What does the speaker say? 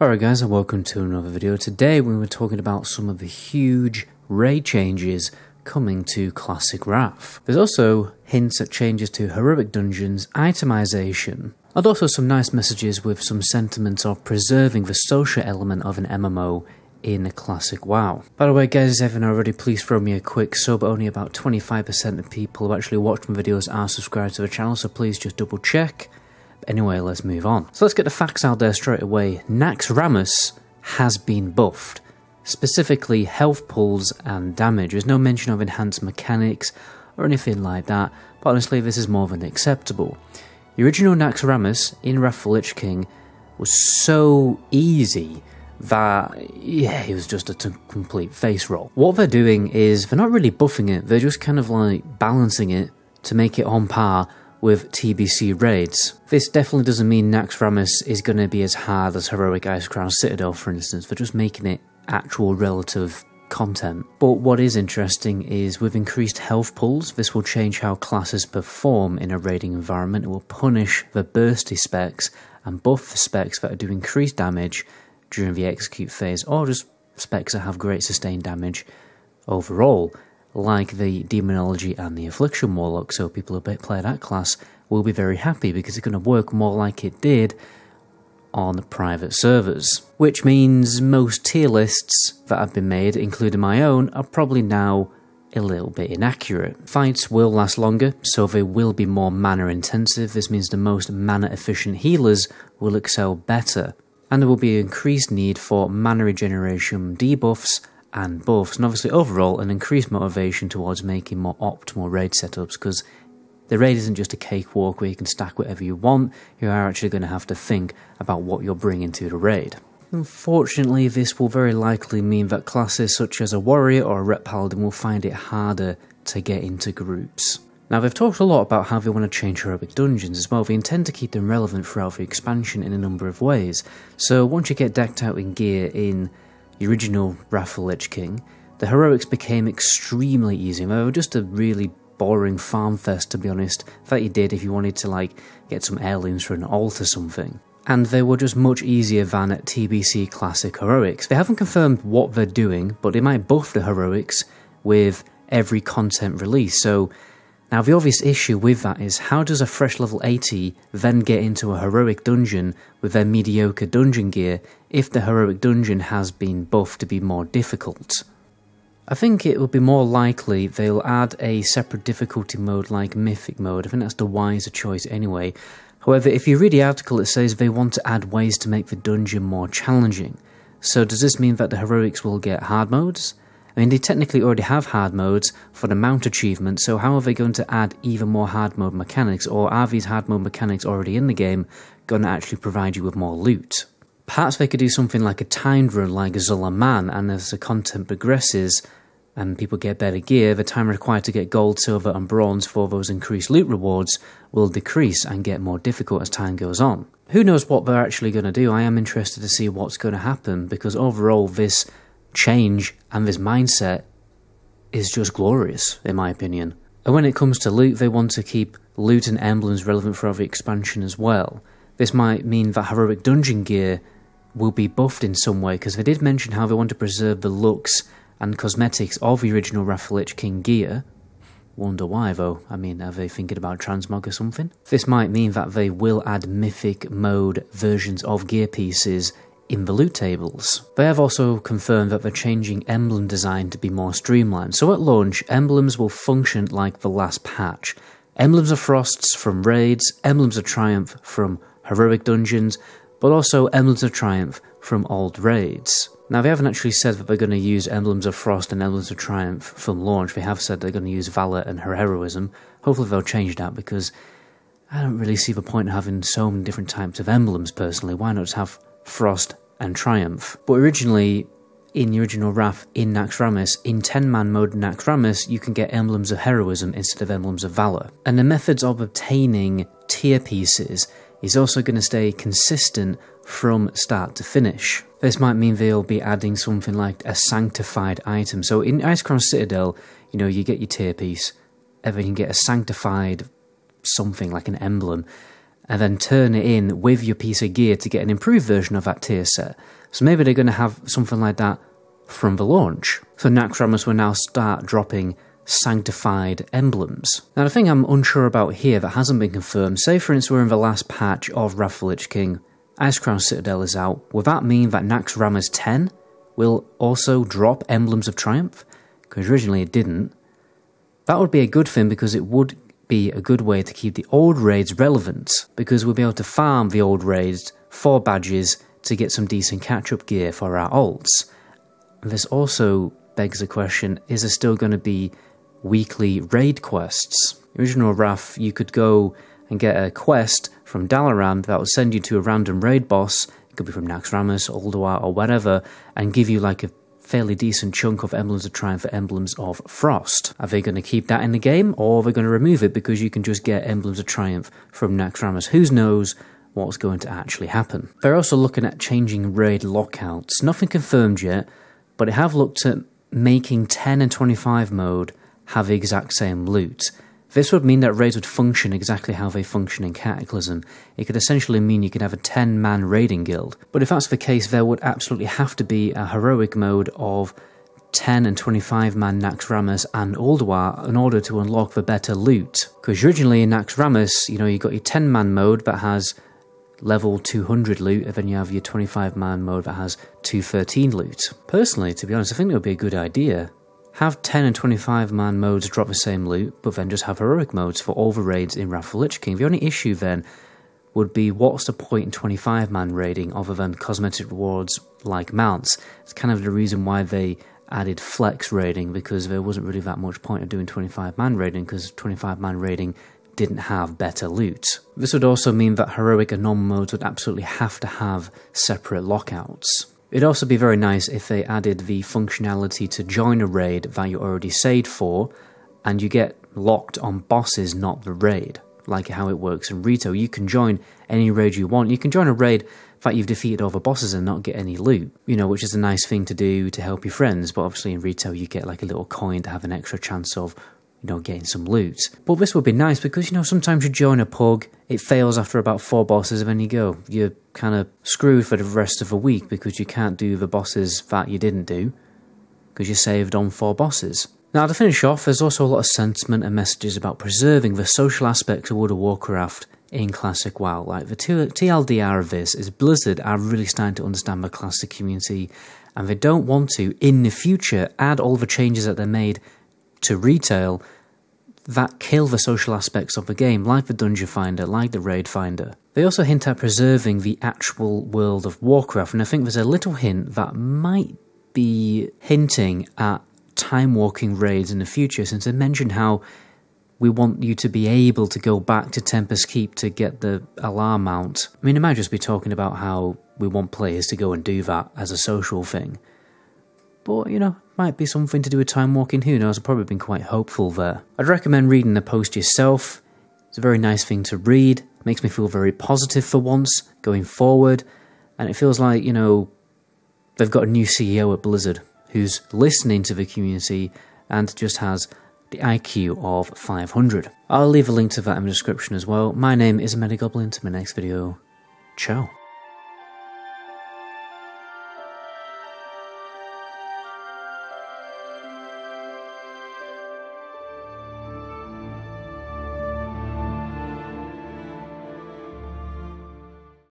Alright guys, and welcome to another video. Today we were talking about some of the huge raid changes coming to Classic Wrath. There's also hints at changes to heroic dungeons, itemization, and also some nice messages with some sentiments of preserving the social element of an MMO in Classic WoW. By the way guys, if you haven't already, please throw me a quick sub. Only about 25% of people who actually watch my videos are subscribed to the channel, so please just double check. Anyway, let's move on. So let's get the facts out there straight away. Naxxramas has been buffed, specifically health pulls and damage. There's no mention of enhanced mechanics or anything like that, but honestly this is more than acceptable. The original Naxxramas in Wrath of the Lich King was so easy that, yeah, it was just a complete face roll. What they're doing is they're not really buffing it, they're just kind of like balancing it to make it on par with TBC raids. This definitely doesn't mean Naxxramas is going to be as hard as Heroic Icecrown Citadel, for instance. They're just making it actual relative content. But what is interesting is with increased health pulls, this will change how classes perform in a raiding environment. It will punish the bursty specs and buff the specs that do increased damage during the execute phase, or just specs that have great sustained damage overall, like the Demonology and the Affliction Warlock. So people who play that class will be very happy because it's going to work more like it did on private servers. Which means most tier lists that have been made, including my own, are probably now a little bit inaccurate. Fights will last longer, so they will be more mana intensive. This means the most mana efficient healers will excel better, and there will be increased need for mana regeneration debuffs and buffs, and obviously overall an increased motivation towards making more optimal raid setups, because the raid isn't just a cakewalk where you can stack whatever you want. You are actually going to have to think about what you're bringing to the raid. Unfortunately, this will very likely mean that classes such as a warrior or a rep paladin will find it harder to get into groups. Now, they've talked a lot about how they want to change heroic dungeons as well. They intend to keep them relevant throughout the expansion in a number of ways. So once you get decked out in gear in the original Wrath of the Lich King, the heroics became extremely easy. They were just a really boring farm fest, to be honest, that you did if you wanted to like get some heirlooms for an alt or something. And they were just much easier than at TBC Classic Heroics. They haven't confirmed what they're doing, but they might buff the heroics with every content release. So now the obvious issue with that is, how does a fresh level 80 then get into a heroic dungeon with their mediocre dungeon gear if the heroic dungeon has been buffed to be more difficult? I think it would be more likely they'll add a separate difficulty mode like Mythic mode. I think that's the wiser choice anyway. However, if you read the article, it says they want to add ways to make the dungeon more challenging. So does this mean that the heroics will get hard modes? I mean, they technically already have hard modes for the mount achievement, so how are they going to add even more hard mode mechanics, or are these hard mode mechanics already in the game going to actually provide you with more loot? Perhaps they could do something like a timed run like Zulaman, and as the content progresses and people get better gear, the time required to get gold, silver and bronze for those increased loot rewards will decrease and get more difficult as time goes on. Who knows what they're actually going to do? I am interested to see what's going to happen, because overall this change and this mindset is just glorious, in my opinion. And when it comes to loot, they want to keep loot and emblems relevant for every expansion as well. This might mean that heroic dungeon gear will be buffed in some way, because they did mention how they want to preserve the looks and cosmetics of the original Wrath of the Lich King gear. Wonder why though? I mean, are they thinking about transmog or something? This might mean that they will add mythic mode versions of gear pieces in the loot tables. They have also confirmed that they're changing emblem design to be more streamlined. So at launch, emblems will function like the last patch. Emblems of Frosts from raids, Emblems of Triumph from heroic dungeons, but also Emblems of Triumph from old raids. Now, they haven't actually said that they're going to use Emblems of Frost and Emblems of Triumph from launch. They have said they're going to use Valor and Heroism. Hopefully they'll change that, because I don't really see the point of having so many different types of emblems personally. Why not just have Frost and Triumph? But originally, in the original Wrath in Naxxramas, in 10-man mode in Naxxramas, you can get Emblems of Heroism instead of Emblems of Valor. And the methods of obtaining tier pieces is also going to stay consistent from start to finish. This might mean they'll be adding something like a sanctified item. So in Icecrown Citadel, you know, you get your tier piece, and then you can get a sanctified something like an emblem, and then turn it in with your piece of gear to get an improved version of that tier set. So maybe they're going to have something like that from the launch. So Naxxramas will now start dropping sanctified emblems. Now the thing I'm unsure about here that hasn't been confirmed, say for instance we're in the last patch of Wrath of the Lich King, Icecrown Citadel is out, will that mean that Naxxramas 10 will also drop Emblems of Triumph? Because originally it didn't. That would be a good thing because it would be a good way to keep the old raids relevant, because we'll be able to farm the old raids for badges to get some decent catch-up gear for our alts. And this also begs the question, is there still going to be weekly raid quests? Original Wrath, you could go and get a quest from Dalaran that would send you to a random raid boss, it could be from Naxxramas, Ulduar or whatever, and give you like a fairly decent chunk of Emblems of Triumph for Emblems of Frost. Are they going to keep that in the game, or are they going to remove it because you can just get Emblems of Triumph from Naxxramas? Who knows what's going to actually happen. They're also looking at changing raid lockouts. Nothing confirmed yet, but they have looked at making 10 and 25 mode have the exact same loot. This would mean that raids would function exactly how they function in Cataclysm. It could essentially mean you could have a 10-man raiding guild. But if that's the case, there would absolutely have to be a heroic mode of 10 and 25-man Naxxramas and Ulduar in order to unlock the better loot. Because originally in Naxxramas, you got your 10-man mode that has level 200 loot, and then you have your 25-man mode that has 213 loot. Personally, to be honest, I think it would be a good idea. Have 10 and 25-man modes drop the same loot, but then just have heroic modes for all the raids in Wrath of the Lich King. The only issue then would be, what's the point in 25-man raiding other than cosmetic rewards like mounts? It's kind of the reason why they added flex raiding, because there wasn't really that much point of doing 25-man raiding, because 25-man raiding didn't have better loot. This would also mean that heroic and normal modes would absolutely have to have separate lockouts. It'd also be very nice if they added the functionality to join a raid that you already saved for, and you get locked on bosses, not the raid, like how it works in retail. You can join any raid you want. You can join a raid that you've defeated all the bosses and not get any loot, which is a nice thing to do to help your friends, but obviously in retail you get like a little coin to have an extra chance of getting some loot. But this would be nice because, sometimes you join a pug, it fails after about 4 bosses, and then you're kind of screwed for the rest of the week because you can't do the bosses that you didn't do because you saved on 4 bosses. Now to finish off, there's also a lot of sentiment and messages about preserving the social aspects of World of Warcraft in Classic WoW. Like the TLDR of this is Blizzard are really starting to understand the Classic community, and they don't want to, in the future, add all the changes that they made to retail that kill the social aspects of the game, like the Dungeon Finder, like the Raid Finder. They also hint at preserving the actual world of Warcraft, and I think there's a little hint that might be hinting at time-walking raids in the future, since they mentioned how we want you to be able to go back to Tempest Keep to get the alarm mount. I mean, it might just be talking about how we want players to go and do that as a social thing. But, might be something to do with time walking, who knows, I've probably been quite hopeful there. I'd recommend reading the post yourself. It's a very nice thing to read, makes me feel very positive for once, going forward, and it feels like, they've got a new CEO at Blizzard, who's listening to the community, and just has the IQ of 500. I'll leave a link to that in the description as well. My name is MetaGoblin. To my next video, ciao.